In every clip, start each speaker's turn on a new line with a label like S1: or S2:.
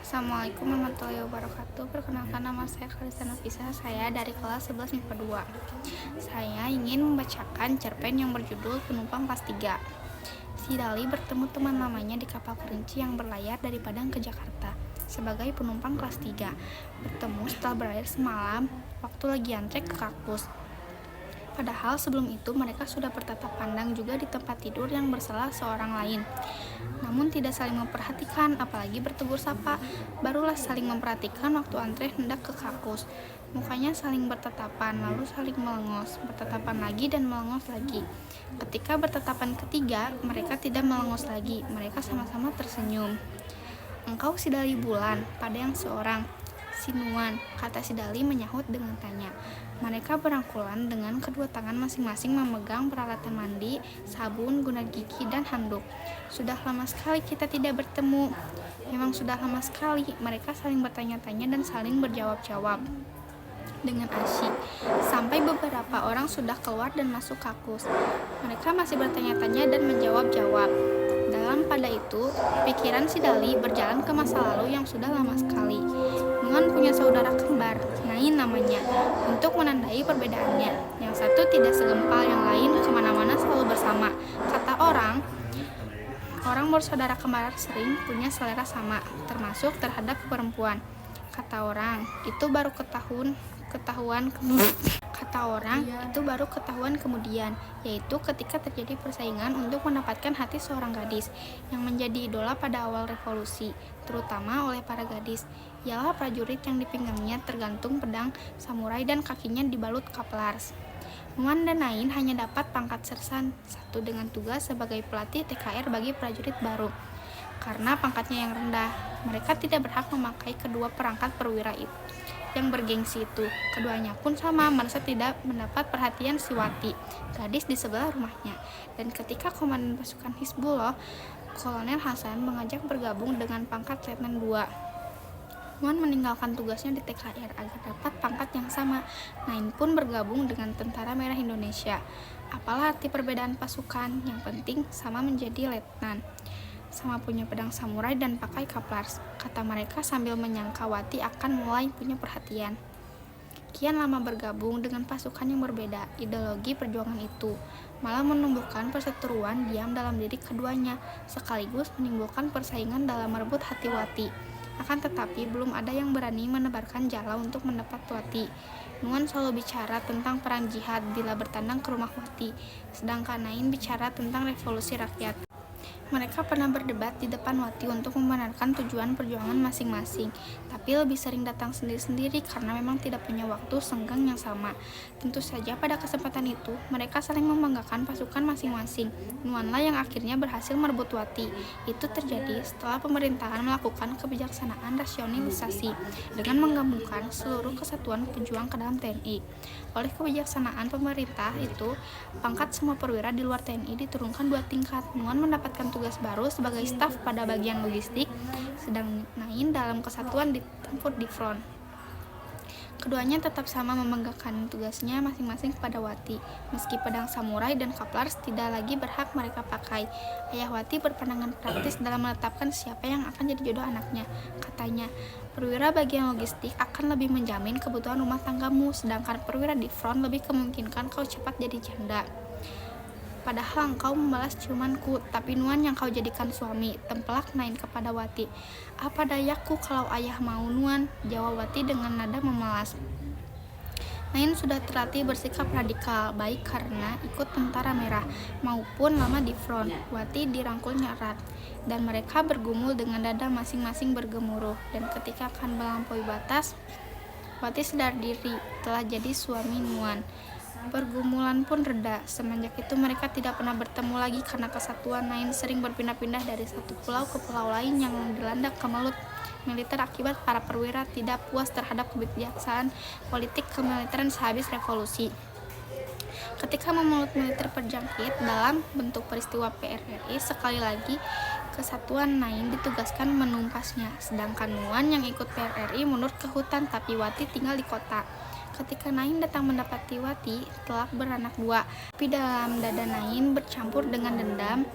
S1: Assalamualaikum warahmatullahi wabarakatuh. Perkenalkan, nama saya Kalista Nafisa. Saya dari kelas 11 MIPA 2. Saya ingin membacakan cerpen yang berjudul Penumpang Kelas 3. Si Dali bertemu teman lamanya di kapal kerinci yang berlayar dari Padang ke Jakarta sebagai penumpang kelas 3. Bertemu setelah berlayar semalam waktu lagi antre ke kampus. Padahal sebelum itu mereka sudah bertatap pandang juga di tempat tidur yang bersela seorang lain. Namun tidak saling memperhatikan, apalagi bertegur sapa. Barulah saling memperhatikan waktu antre hendak ke kampus. Mukanya saling bertatapan, lalu saling melengos, bertatapan lagi dan melengos lagi. Ketika bertatapan ketiga, mereka tidak melengos lagi, mereka sama-sama tersenyum. "Engkau si Dali Bulan," pada yang seorang. "Si Nuan," kata si Dali menyahut dengan tanya. Mereka berangkulan dengan kedua tangan masing-masing memegang peralatan mandi, sabun, guna gigi, dan handuk. "Sudah lama sekali kita tidak bertemu." Memang sudah lama sekali, mereka saling bertanya-tanya dan saling berjawab-jawab dengan asyik. Sampai beberapa orang sudah keluar dan masuk kampus. Mereka masih bertanya-tanya dan menjawab-jawab. Dalam pada itu, pikiran si Dali berjalan ke masa lalu yang sudah lama sekali. Nuan punya saudara kembar, Nain namanya. Untuk menandai perbedaannya, yang satu tidak segempal yang lain, kemana-mana selalu bersama. Kata orang bersaudara kembar sering punya selera sama, termasuk terhadap perempuan. Kata orang, itu baru ketahuan kemudian, yaitu ketika terjadi persaingan untuk mendapatkan hati seorang gadis yang menjadi idola pada awal revolusi, terutama oleh para gadis. Ialah prajurit yang di pinggangnya tergantung pedang samurai dan kakinya dibalut kaplars. Nuan dan Nain hanya dapat pangkat sersan, satu dengan tugas sebagai pelatih TKR bagi prajurit baru. Karena pangkatnya yang rendah, mereka tidak berhak memakai kedua perangkat perwira itu yang bergengsi itu. Keduanya pun sama, merasa tidak mendapat perhatian si Wati, gadis di sebelah rumahnya. Dan ketika komandan pasukan Hizbullah, Kolonel Hasan, mengajak bergabung dengan pangkat Letnan 2, Nuan meninggalkan tugasnya di TKR agar dapat pangkat yang sama. Nain pun bergabung dengan Tentara Merah Indonesia. Apalah arti perbedaan pasukan, yang penting sama menjadi letnan, sama punya pedang samurai dan pakai kaplars, kata mereka sambil menyangka Wati akan mulai punya perhatian. Kian lama bergabung dengan pasukan yang berbeda, ideologi perjuangan itu malah menumbuhkan perseteruan diam dalam diri keduanya, sekaligus menimbulkan persaingan dalam merebut hati Wati. Akan tetapi belum ada yang berani menebarkan jala untuk mendapat Wati. Nuan selalu bicara tentang perang jihad bila bertandang ke rumah Wati, sedangkan Nain bicara tentang revolusi rakyat. Mereka pernah berdebat di depan Wati untuk membenarkan tujuan perjuangan masing-masing, tapi lebih sering datang sendiri-sendiri karena memang tidak punya waktu senggang yang sama. Tentu saja pada kesempatan itu, mereka saling membanggakan pasukan masing-masing. Nuanlah yang akhirnya berhasil merebut Wati. Itu terjadi setelah pemerintahan melakukan kebijaksanaan rasionalisasi dengan menggabungkan seluruh kesatuan pejuang ke dalam TNI. Oleh kebijaksanaan pemerintah itu, pangkat semua perwira di luar TNI diturunkan 2 tingkat. Nuan mendapatkan tugas baru sebagai staf pada bagian logistik, sedang Nain dalam kesatuan ditempur di front. Keduanya tetap sama memegang tugasnya masing-masing kepada Wati, meski pedang samurai dan kaplars tidak lagi berhak mereka pakai. Ayah Wati berpandangan praktis dalam menetapkan siapa yang akan jadi jodoh anaknya. Katanya, perwira bagian logistik akan lebih menjamin kebutuhan rumah tanggamu, sedangkan perwira di front lebih kemungkinkan kau cepat jadi janda. Padahal engkau membalas ciumanku, tapi Nuan yang kau jadikan suami, tempelak Nain kepada Wati. Apa dayaku kalau ayah mau Nuan, jawab Wati dengan nada memelas. Nain sudah terlatih bersikap radikal, baik karena ikut Tentara Merah maupun lama di front. Wati dirangkulnya erat, dan mereka bergumul dengan dada masing-masing bergemuruh. Dan ketika akan melampaui batas, Wati sadar diri telah jadi suami Nuan. Pergumulan pun reda. Semenjak itu mereka tidak pernah bertemu lagi karena kesatuan Nain sering berpindah-pindah dari satu pulau ke pulau lain yang dilanda kemelut militer akibat para perwira tidak puas terhadap kebijaksanaan politik kemiliteran sehabis revolusi. Ketika memelut militer terjangkit dalam bentuk peristiwa PRRI, sekali lagi kesatuan Nain ditugaskan menumpasnya, sedangkan Nuan yang ikut PRRI mundur ke hutan tapi Wati tinggal di kota. Ketika Nain datang mendapati Wati telah beranak 2, tapi dalam dada Nain bercampur dengan dendam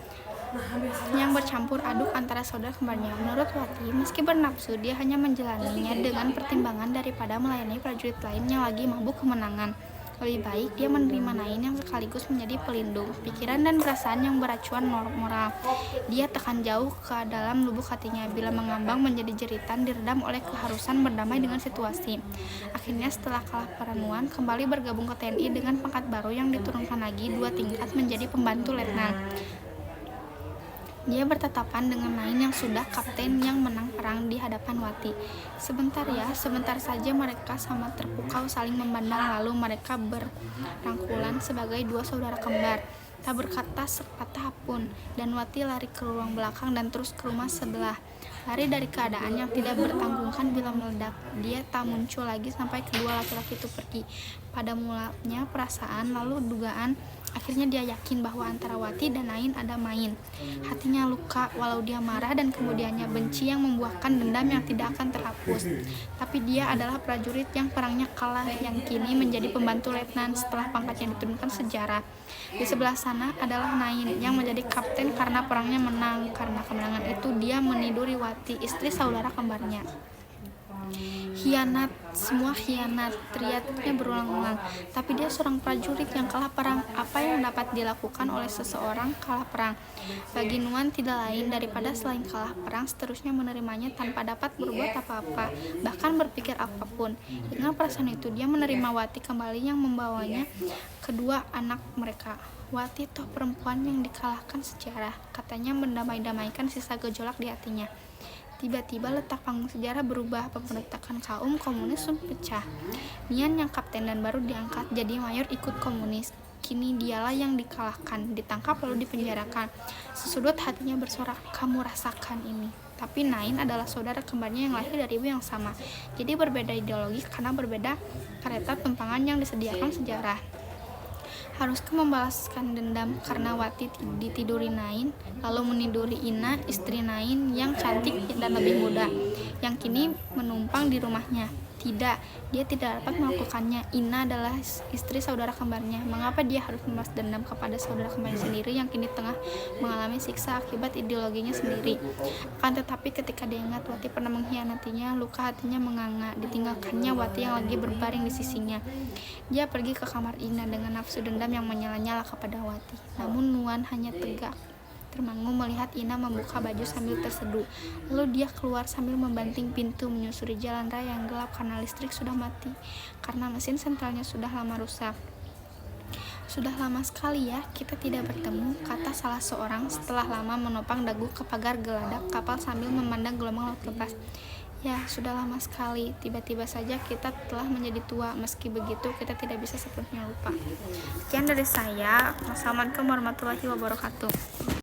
S1: yang bercampur aduk antara saudara kembarnya. Menurut Wati, meski bernafsu, dia hanya menjalaninya dengan pertimbangan daripada melayani prajurit lain yang lagi mabuk kemenangan. Lebih baik dia menerima Nain yang sekaligus menjadi pelindung pikiran dan perasaan yang beracuan moral. Dia tekan jauh ke dalam lubuk hatinya bila mengambang menjadi jeritan diredam oleh keharusan berdamai dengan situasi. Akhirnya setelah kalah peranuan, kembali bergabung ke TNI dengan pangkat baru yang diturunkan lagi 2 tingkat menjadi pembantu letnan. Dia bertatapan dengan Nain yang sudah kapten yang menang perang di hadapan Wati. Sebentar saja mereka sama terpukau saling memandang, lalu mereka berangkulan sebagai 2 saudara kembar. Tak berkata sepatah pun, dan Wati lari ke ruang belakang dan terus ke rumah sebelah. Lari dari keadaan yang tidak bertanggungan bila meledak. Dia tak muncul lagi sampai kedua laki-laki itu pergi. Pada mulanya perasaan, lalu dugaan. Akhirnya dia yakin bahwa antara Wati dan Nain ada main. Hatinya luka walau dia marah dan kemudiannya benci yang membuahkan dendam yang tidak akan terhapus. Tapi dia adalah prajurit yang perangnya kalah yang kini menjadi pembantu letnan setelah pangkatnya diturunkan sejarah. Di sebelah sana adalah Nain yang menjadi kapten karena perangnya menang. Karena kemenangan itu dia meniduri Wati, istri saudara kembarnya. Khianat, semua khianat, teriaknya berulang-ulang. Tapi dia seorang prajurit yang kalah perang. Apa yang dapat dilakukan oleh seseorang kalah perang? Bagi Nuan tidak lain daripada selain kalah perang, seterusnya menerimanya tanpa dapat berbuat apa-apa, bahkan berpikir apapun. Dengan perasaan itu, dia menerima Wati kembali yang membawanya kedua anak mereka. Wati toh perempuan yang dikalahkan sejarah, katanya mendamai-damaikan sisa gejolak di hatinya. Tiba-tiba letak panggung sejarah berubah, pemberontakan kaum komunis pecah. Nian yang kapten dan baru diangkat jadi mayor ikut komunis. Kini dialah yang dikalahkan, ditangkap lalu dipenjarakan. Sesudut hatinya bersorak, kamu rasakan ini. Tapi Nain adalah saudara kembarnya yang lahir dari ibu yang sama. Jadi berbeda ideologi karena berbeda kereta tumpangan yang disediakan sejarah. Haruskah membalaskan dendam karena Wati ditiduri Nain, lalu meniduri Ina, istri Nain yang cantik dan lebih muda, yang kini menumpang di rumahnya? Tidak, dia tidak dapat melakukannya. Ina adalah istri saudara kembarnya. Mengapa dia harus membalas dendam kepada saudara kembarnya sendiri yang kini tengah mengalami siksa akibat ideologinya sendiri? Akan tetapi ketika dia ingat Wati pernah mengkhianatinya, luka hatinya menganga. Ditinggalkannya Wati yang lagi berbaring di sisinya. Dia pergi ke kamar Ina dengan nafsu dendam yang menyala-nyala kepada Wati. Namun Nuan hanya tegak termangu melihat Ina membuka baju sambil terseduh. Lalu dia keluar sambil membanting pintu, menyusuri jalan raya yang gelap karena listrik sudah mati, karena mesin sentralnya sudah lama rusak. Sudah lama sekali ya kita tidak bertemu, kata salah seorang setelah lama menopang dagu ke pagar geladak kapal sambil memandang gelombang laut lepas. Ya, sudah lama sekali. Tiba-tiba saja kita telah menjadi tua. Meski begitu, kita tidak bisa sepenuhnya lupa. Sekian dari saya. Wassalamualaikum warahmatullahi wabarakatuh.